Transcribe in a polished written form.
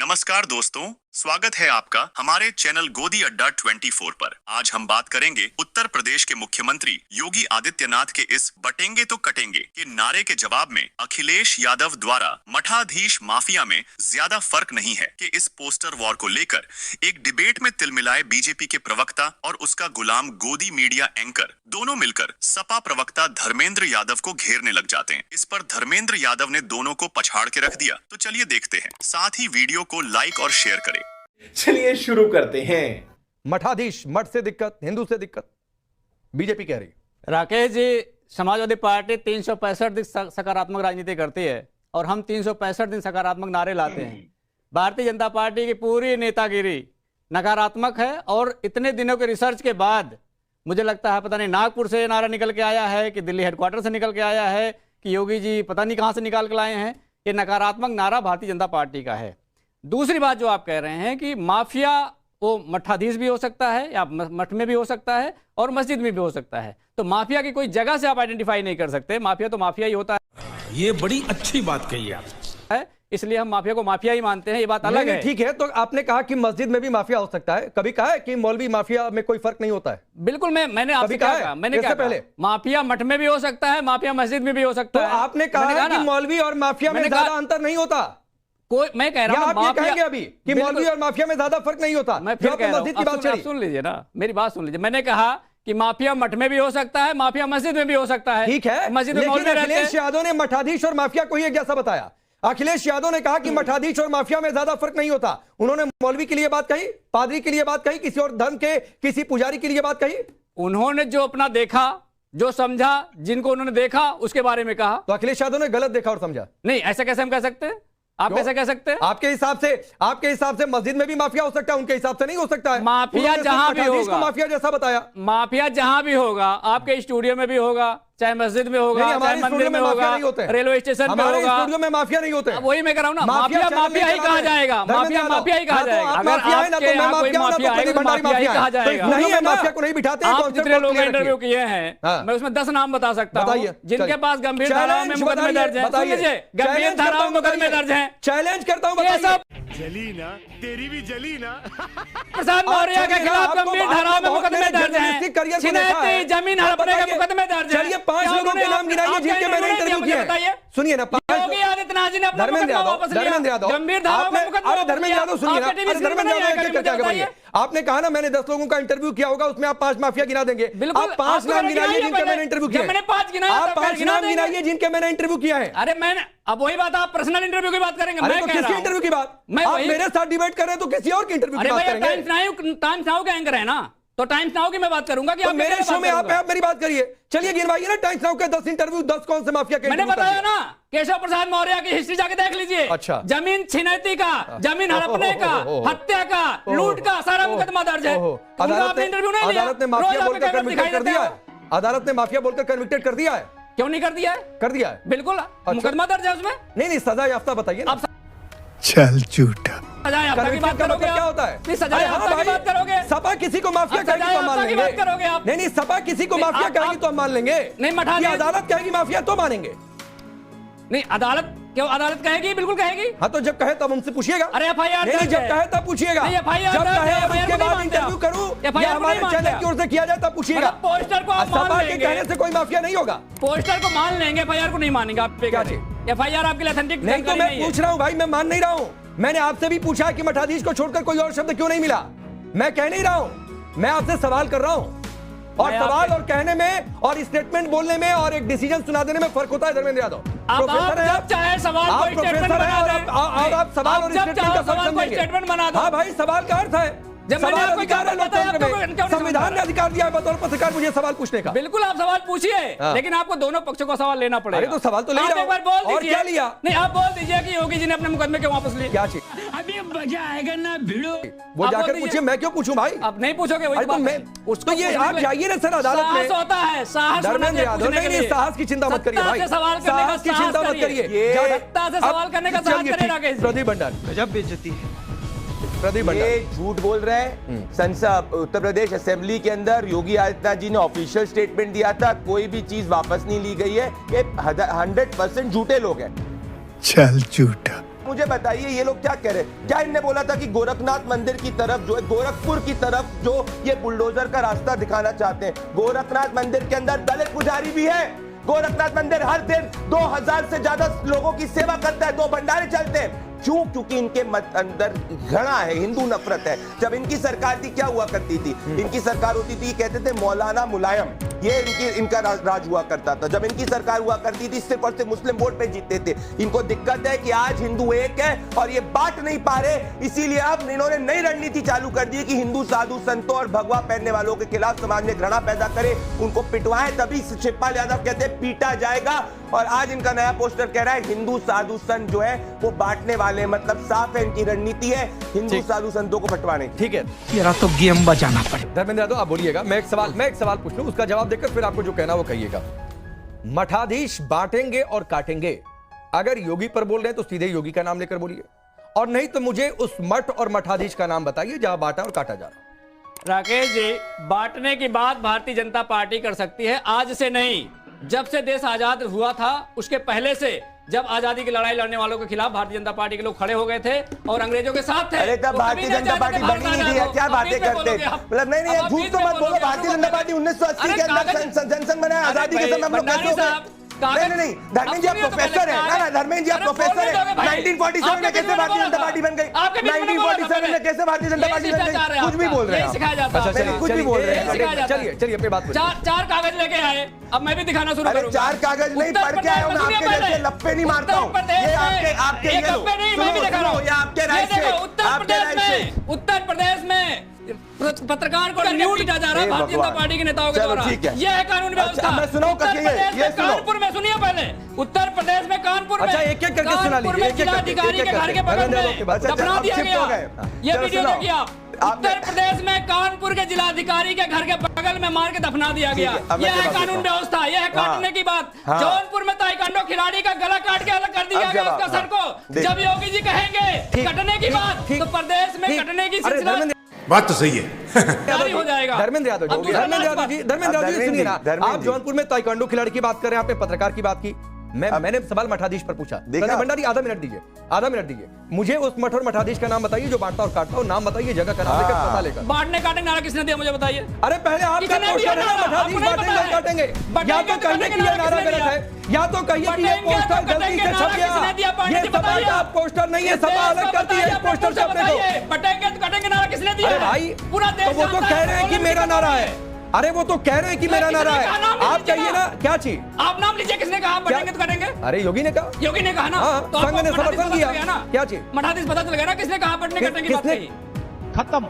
नमस्कार दोस्तों, स्वागत है आपका हमारे चैनल गोदी अड्डा 24 पर। आज हम बात करेंगे उत्तर प्रदेश के मुख्यमंत्री योगी आदित्यनाथ के इस बटेंगे तो कटेंगे के नारे के जवाब में अखिलेश यादव द्वारा मठाधीश माफिया में ज्यादा फर्क नहीं है कि इस पोस्टर वॉर को लेकर एक डिबेट में तिलमिलाए बीजेपी के प्रवक्ता और उसका गुलाम गोदी मीडिया एंकर दोनों मिलकर सपा प्रवक्ता धर्मेंद्र यादव को घेरने लग जाते हैं। इस पर धर्मेंद्र यादव ने दोनों को पछाड़ के रख दिया। तो चलिए देखते हैं, साथ ही वीडियो को लाइक और शेयर करें। चलिए शुरू करते हैं। मठाधीश, मठ से दिक्कत, हिंदू से दिक्कत, बीजेपी कह रही। राकेश जी, समाजवादी पार्टी 365 दिन सकारात्मक राजनीति करती है और हम 365 दिन सकारात्मक नारे लाते हैं। भारतीय जनता पार्टी की पूरी नेतागिरी नकारात्मक है और इतने दिनों के रिसर्च के बाद मुझे लगता है पता नहीं नागपुर से नारा निकल के आया है कि दिल्ली हेडक्वार्टर से निकल के आया है कि योगी जी पता नहीं कहां से निकाल के लाए हैं। ये नकारात्मक नारा भारतीय जनता पार्टी का है। दूसरी बात जो आप कह रहे हैं कि माफिया वो मठाधीश भी हो सकता है या मठ में भी हो सकता है और मस्जिद में भी हो सकता है, तो माफिया की कोई जगह से आप आइडेंटिफाई नहीं कर सकते। माफिया तो माफिया ही होता है। ये बड़ी अच्छी बात कही आप है, इसलिए हम माफिया को माफिया ही मानते हैं। ये बात अलग है। ठीक है, तो आपने कहा कि मस्जिद में भी माफिया हो सकता है, कभी कहा है कि मौलवी माफिया में कोई फर्क नहीं होता है? बिल्कुल, मैंने आपसे कहा, मैंने क्या पहले माफिया मठ में भी हो सकता है, माफिया मस्जिद में भी हो सकता है। तो आपने कहा कि मौलवी और माफिया में ज्यादा अंतर नहीं होता। मैं कह रहा हूं आप ये कहेंगे अभी कि मौलवी और माफिया में ज्यादा फर्क नहीं होता। मैं फिर कह रहा हूं, सुन लीजिए ना, मेरी बात सुन लीजिए। मैंने कहा कि माफिया मठ में भी हो सकता है, माफिया मस्जिद में भी हो सकता है। ठीक है, मस्जिद में मौलवी रहते हैं। अखिलेश यादव ने मठाधीश और माफिया को एक जैसा बताया। अखिलेश यादव ने कहा कि मठाधीश और माफिया में ज्यादा फर्क नहीं होता। उन्होंने मौलवी के लिए बात कही, पादरी के लिए बात कही, किसी और धर्म के किसी पुजारी के लिए बात कही। उन्होंने जो अपना देखा, जो समझा, जिनको उन्होंने देखा उसके बारे में कहा। तो अखिलेश यादव ने गलत देखा और समझा? नहीं, ऐसा कैसे हम कह सकते हैं? आप कैसे कह सकते हैं? आपके हिसाब से मस्जिद में भी माफिया हो सकता है, उनके हिसाब से नहीं हो सकता है। माफिया जहां भी होगा, माफिया जैसा बताया, माफिया जहां भी होगा, आपके स्टूडियो में भी होगा, चाहे मस्जिद में होगा, चाहे मंदिर में होगा, रेलवे स्टेशन पे होगा। स्टूडियो में माफिया नहीं होते। वही मैं कह रहा हूं ना, माफिया माफिया ही कहा जाएगा। माफिया माफिया ही कहा जाएगा। अगर आपके यहाँ कोई माफिया है तो माफिया ही कहा जाएगा। नहीं है, माफिया को नहीं बिठाते। आप जितने लोग इंटरव्यू किए हैं, मैं उसमें 10 नाम बता सकता हूं जिनके पास गंभीर धाराओं में मुकदमे दर्ज हैं। सुन लीजिए, गंभीर धाराओं में मुकदमे दर्ज हैं। चैलेंज करता हूं, बताइए। जली ना, तेरी भी जली ना। प्रसाद मौर्य के खिलाफ गंभीर धाराओं में मुकदमे दर्ज हैं। छिनैती जमीन हड़पने के मुकदमे दर्ज हैं। 5 लोगों के नाम गिनाइए जिनके मैंने इंटरव्यू किया। सुनिए ना, योगी आदित्यनाथ जी ने अपना धर्मेंद्र यादव, गंभीर धाराओं में मुकदमा। अरे धर्मेंद्र यादव सुनिए ना, आपने कहा ना मैंने 10 लोगों का इंटरव्यू किया होगा, उसमें आप 5 माफिया गिना देंगे। आप 5 नाम गिनाइए जिनके मैंने इंटरव्यू किया। मैंने 5 गिनाया, आप 5 नाम गिनाइए जिनके मैंने इंटरव्यू किया है। अरे मैंने, अब वही बात, आप पर्सनल इंटरव्यू की बात करेंगे। मैं किसी इंटरव्यू की बात, आप मेरे साथ डिबेट कर रहे हैं तो किसी और की इंटरव्यू की बात करेंगे। टाइम्स नाउ का एंकर है ना, तो टाइम्स नाउ की मैं बात करूंगा कि तो मेरे शो में आप मेरी बात करिए। चलिए गिनवाइए ना टाइम्स नाउ के 10 इंटरव्यू, 10 कौन से माफिया के। मैंने बताया ना, केशव प्रसाद मौर्य की हिस्ट्री जाके देख लीजिए। अच्छा, जमीन छिनैती का, जमीन हड़पने का, हत्या का, लूट का सारा मुकदमा दर्ज है। अदालत ने माफिया बोलकर कन्विक्टेड कर दिया है। अदालत ने माफिया बोलकर कन्विक्टेड कर दिया है। क्यों नहीं कर दिया है? कर दिया है, बिल्कुल। मुकदमा दर्ज है उसमें। नहीं, सजा याफ्ता बताइए। चल झूठा। सजा याफ्ता की बात करोगे? क्या होता है? सजा याफ्ता की बात करोगे? सपा किसी को माफिया कहेगी तो मान लेंगे। नहीं, सपा किसी को माफिया कहेगी तो मान लेंगे। नहीं, मठाधीश अदालत कहेगी माफिया तो मानेंगे। नहीं, अदालत क्यों? अदालत कहेगी, बिल्कुल कहेगी। हाँ, तो जब कहे तब हमसे पूछिएगा। अरे FIR नहीं, जब कहे तब पूछिएगा। जब कहे उसके बाद इंटरव्यू करूं या हमारे चैनल की ओर से किया जाए तब पूछिएगा। पोस्टर को आप सपा के कहने से कोई माफिया नहीं होगा। पोस्टर को मान लेंगे, FIR को नहीं मानेंगे। आप क्या चाहिए? FIR आपके लिए ऑथेंटिक नहीं, तो मैं पूछ रहा हूँ भाई, मैं मान नहीं रहा हूँ। मैंने आपसे भी पूछा कि मठाधीश को छोड़कर कोई और शब्द क्यों नहीं मिला। मैं कह नहीं रहा हूँ, मैं आपसे सवाल कर रहा हूँ। और सवाल और कहने में और स्टेटमेंट बोलने में और एक डिसीजन सुना देने में फर्क होता है। धर्मेंद्र यादव प्रोफेसर है, आप चाहे सवाल को स्टेटमेंट बना दें और आप सवाल और स्टेटमेंट बना दो। हाँ भाई, सवाल का अर्थ है, सवाल अधिकार है लोकतंत्र में, संविधान ने अधिकार दिया है बतौर पत्रकार मुझे सवाल पूछने का। बिल्कुल, आप सवाल पूछिए, लेकिन आपको दोनों पक्षों का सवाल लेना पड़ेगा। अरे तो सवाल तो ले रहा हूं, और क्या लिया? नहीं, आप बोल दीजिए कि योगी जी ने अपने मुकदमे क्यों वापस लिए। क्या चीज? अभी मजा आएगा ना भिड़ो। वो जाकर पूछिए, मैं क्यों पूछूं भाई? आप नहीं पूछोगे वही तो मैं उसको, ये आप जाइए ना सर अदालत में। साहस होता है, साहस। धर्मेंद्र यादव, नहीं, साहस की चिंता मत करिए भाई, साहस की चिंता मत करिए। सत्ता से सवाल करने का साहस करिए राकेश। प्रदीप भंडारी, गजब बेइज्जती है। प्रदीप भंडारी ये झूठ बोल रहे हैं। संसद उत्तर प्रदेश असेंबली के अंदर योगी आदित्यनाथ जी ने ऑफिशियल स्टेटमेंट दिया था, कोई भी चीज वापस नहीं ली गई है। ये 100% झूठे लोग हैं। चल झूठा। मुझे बताइए ये लोग क्या कह रहे हैं? क्या इनने बोला था कि गोरखनाथ मंदिर की तरफ जो है, गोरखपुर की तरफ जो ये बुलडोजर का रास्ता दिखाना चाहते हैं, गोरखनाथ मंदिर के अंदर दलित पुजारी भी है। गोरखनाथ मंदिर हर दिन 2000 से ज्यादा लोगों की सेवा करता है, 2 भंडारे चलते हैं। क्यों? क्योंकि इनके अंदर घृणा है, हिंदू नफरत है। जब इनकी सरकार थी क्या हुआ करती थी? इनकी सरकार होती थी, कहते थे मौलाना मुलायम, ये इनका राज हुआ करता था। जब इनकी सरकार हुआ करती थी सिर्फ और सिर्फ मुस्लिम वोट पे जीतते थे। इनको दिक्कत है कि आज हिंदू एक है और ये बांट नहीं पा रहे, इसीलिए अब इन्होंने नई रणनीति चालू कर दी कि हिंदू साधु संतों और भगवा पहनने वालों के खिलाफ समाज में घृणा पैदा करे, उनको पिटवाएं। तभी शिवपाल यादव कहते हैं पीटा जाएगा। और आज इनका नया पोस्टर कह रहा है हिंदू साधु संत जो है वो बांटने वाले, मतलब साफ है इनकी रणनीति है हिंदू साधु संतों को पटवाने। ठीक है, तेरा तो गेम बजाना पड़े। धर्मेंद्र यादव आप बोलिएगा, मैं एक सवाल पूछ लूं, उसका जवाब देकर फिर आपको जो कहना वो कहिएगा। मठाधीश बांटेंगे और काटेंगे, अगर योगी पर बोल रहे हैं तो सीधे योगी का नाम लेकर बोलिए, और नहीं तो मुझे उस मठ और मठाधीश का नाम बताइए जहां बांटा और काटा जा रहा। राकेश जी, बांटने की बात भारतीय जनता पार्टी कर सकती है, आज से नहीं। जब से देश आजाद हुआ था उसके पहले से, जब आजादी की लड़ाई लड़ने वालों के खिलाफ भारतीय जनता पार्टी के लोग खड़े हो गए थे और अंग्रेजों के साथ थे। अरे तब भारतीय जनता पार्टी बनी नहीं थी, क्या बातें करते हैं? मतलब नहीं, झूठ तो मत बोलो। भारतीय जनता पार्टी 1980 के अंदर जनसंघ बनाया, आजादी के समय हम लोग कैसे हो गए? नहीं, धर्मेंद्र जी आप प्रोफेसर हैं ना, धर्मेंद्र जी आप प्रोफेसर हैं। 1947 में कैसे भारतीय जनता पार्टी बन गई? 1947 में कैसे भारतीय जनता पार्टी बन गई? कुछ भी बोल रहे हैं, कुछ भी बोल रहे हैं। चलिए अपनी बात। चार कागज लेके आए, अब मैं भी दिखाना शुरू करूंगा। 4 कागज नहीं, पढ़ के आया हूं, मैं आपके जैसे लप्पे नहीं मारता हूं। ये आपके ये लो, मैं भी दिखा रहा हूं, ये आपके राइट से। उत्तर प्रदेश में पत्रकार को न्यूट किया जा रहा है भारतीय जनता पार्टी के नेताओं के द्वारा। ये है कानून व्यवस्था। मैं सुनाऊं ये कानपुर में, सुनिए पहले, उत्तर प्रदेश में कानपुर में, अच्छा एक एक करके सुना लीजिए, एक एक जिलाधिकारी के घर के बगल में दफना दिया गया। ये वीडियो देखिए आप, उत्तर प्रदेश में कानपुर के जिलाधिकारी के घर के बगल में मार के दफना दिया गया। यह है कानून व्यवस्था, यह है काटने की बात। जौनपुर में ताइक्वांडो खिलाड़ी का गला काट के अलग कर दिया गया उसका सर को। जब योगी जी कहेंगे कटने की बात तो प्रदेश में कटने की सिलसिला बात तो सही है। जारी हो जाएगा। धर्मेंद्र यादव जी सुनिए ना, आप जौनपुर में ताइक्वांडो खिलाड़ी की बात कर रहे हैं, आपने पत्रकार की बात की, मैंने सवाल मठाधीश पर पूछा। भंडारी आधा मिनट दीजिए, मुझे उस मठ और मठाधीश का नाम बताइए जो बांटता और काटता हो, नाम बताइए, जगह का नाम लेकर पता लेकर। बांटने काटने नारा किसने दिया मुझे बताइए? अरे पहले आपका पोस्टर है ना, मठाधीश बांटेंगे और काटेंगे, या तो कहिए कि ये नारा गलत है, या तो कहिए कि ये पोस्टर गलती से छप गया। ये सभा का पोस्टर नहीं है, सभा अलग करती है इस पोस्टर से अपने को। बटेंगे तो कटेंगे नारा किसने दिया? अरे भाई पूरा देश वो तो कह रहे हैं कि मेरा नारा है। अरे वो तो कह रहे हैं कि मेरा नारा है, आप कहिए ना क्या चीज? आप नाम लीजिए, किसने कहा बटेंगे तो कटेंगे? अरे योगी ने कहा, योगी ने कहा ना, तो संघ ने समर्थन किया। क्या चीज? मठाधीश पता चल गया ना किसने कहा बटने कटेंगे? खत्म।